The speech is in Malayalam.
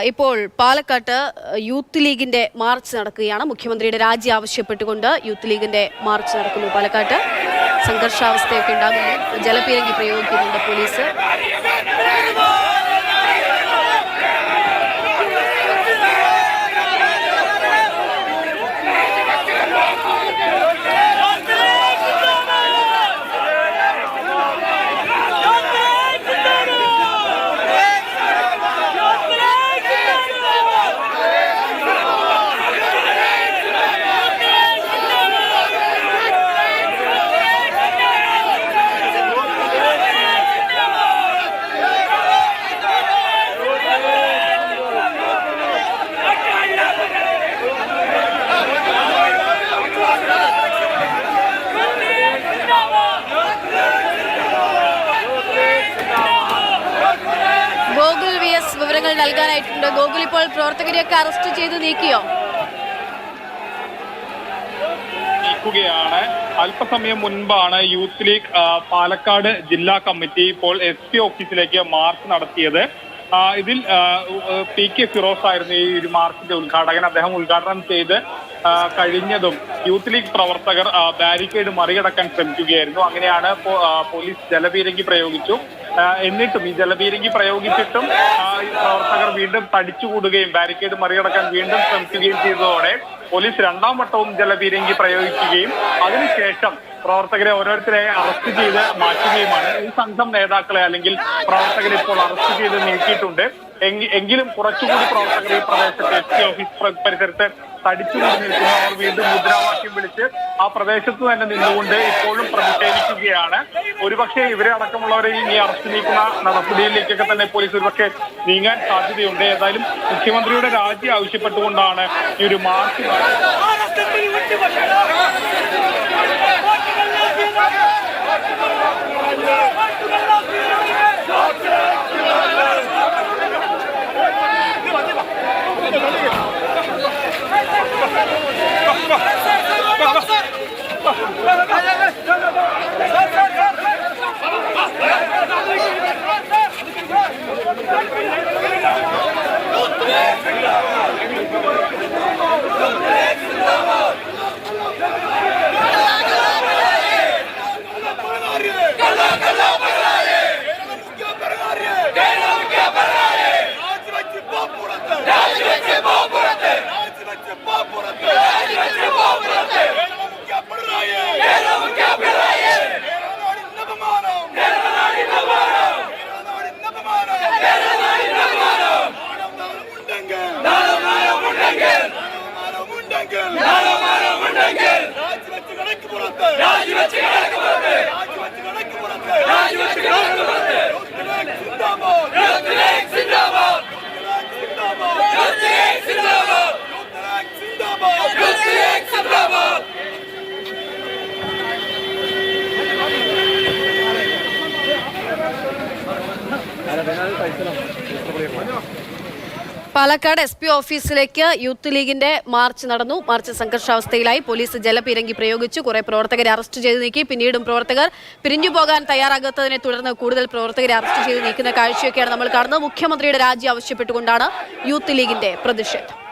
ഇപ്പോൾ പാലക്കാട്ട് യൂത്ത് ലീഗിന്റെ മാർച്ച് നടക്കുകയാണ്. മുഖ്യമന്ത്രിയുടെ രാജി ആവശ്യപ്പെട്ടുകൊണ്ട് യൂത്ത് ലീഗിന്റെ മാർച്ച് നടക്കുന്നു. പാലക്കാട്ട് സംഘർഷാവസ്ഥയൊക്കെ ഉണ്ടാകുന്നു. ജലപീരങ്കി പ്രയോഗിക്കുന്നുണ്ട് പോലീസ്. ഗോകുൽ VS വിവരങ്ങൾ നൽകാനായിട്ടുണ്ട്. ഗോകുൽ, ഇപ്പോൾ പ്രവർത്തകരെയൊക്കെ അറസ്റ്റ് ചെയ്ത് നീക്കിയോ? നീക്കുകയാണ്. അല്പസമയം മുൻപാണ് യൂത്ത് ലീഗ് പാലക്കാട് ജില്ലാ കമ്മിറ്റി ഇപ്പോൾ SP ഓഫീസിലേക്ക് മാർച്ച് നടത്തിയത്. ഇതിൽ PK ഫിറോസ് ആയിരുന്നു ഈ ഒരു മാർച്ചിന്റെ ഉദ്ഘാടകൻ. അദ്ദേഹം ഉദ്ഘാടനം ചെയ്ത് കഴിഞ്ഞതും യൂത്ത് ലീഗ് പ്രവർത്തകർ ബാരിക്കേഡ് മറികടക്കാൻ ശ്രമിക്കുകയായിരുന്നു. അങ്ങനെയാണ് പോലീസ് ജലപീരങ്കി പ്രയോഗിച്ചു. എന്നിട്ടും ഈ ജലപീരങ്കി പ്രയോഗിച്ചിട്ടും പ്രവർത്തകർ വീണ്ടും തടിച്ചുകൂടുകയും ബാരിക്കേഡ് മറികടക്കാൻ വീണ്ടും ശ്രമിക്കുകയും ചെയ്തതോടെ പോലീസ് രണ്ടാം വട്ടവും ജലപീരങ്കി പ്രയോഗിക്കുകയും അതിനുശേഷം പ്രവർത്തകരെ ഓരോരുത്തരെ അറസ്റ്റ് ചെയ്ത് മാറ്റുകയുമാണ്. ഈ സംഘം നേതാക്കളെ അല്ലെങ്കിൽ പ്രവർത്തകരെ ഇപ്പോൾ അറസ്റ്റ് ചെയ്ത് നീക്കിയിട്ടുണ്ട്. എങ്കിലും കുറച്ചുകൂടി പ്രവർത്തകർ ഈ പ്രദേശത്ത് SP ഓഫീസ് പരിസരത്ത് തടിച്ചുകൂടി നിൽക്കുന്നവർ വീണ്ടും മുദ്രാവാക്യം വിളിച്ച് ആ പ്രദേശത്ത് തന്നെ നിന്നുകൊണ്ട് ഇപ്പോഴും പ്രതിഷേധിക്കുകയാണ്. ഒരുപക്ഷെ ഇവരെ അടക്കമുള്ളവരെ ഈ അറസ്റ്റ് നീക്കുന്ന നടപടിയിലേക്കൊക്കെ തന്നെ പോലീസ് ഒരുപക്ഷെ നീങ്ങാൻ സാധ്യതയുണ്ട്. ഏതായാലും മുഖ്യമന്ത്രിയുടെ രാജി ആവശ്യപ്പെട്ടുകൊണ്ടാണ് ഈ ഒരു മാർച്ച്. പാലക്കാട് SP ഓഫീസിലേക്ക് യൂത്ത് ലീഗിന്റെ മാർച്ച് നടന്നു. മാർച്ച് സംഘർഷാവസ്ഥയിലായി. പോലീസ് ജലപീരങ്കി പ്രയോഗിച്ചു. കുറെ പ്രവർത്തകരെ അറസ്റ്റ് ചെയ്ത് നീക്കി. പിന്നീടും പ്രവർത്തകർ പിരിഞ്ഞു പോകാൻ തയ്യാറാകാത്തതിനെ തുടർന്ന് കൂടുതൽ പ്രവർത്തകരെ അറസ്റ്റ് ചെയ്ത് നീക്കുന്ന കാഴ്ചയൊക്കെയാണ് നമ്മൾ കാണുന്നത്. മുഖ്യമന്ത്രിയുടെ രാജി ആവശ്യപ്പെട്ടുകൊണ്ടാണ് യൂത്ത് ലീഗിന്റെ പ്രതിഷേധം.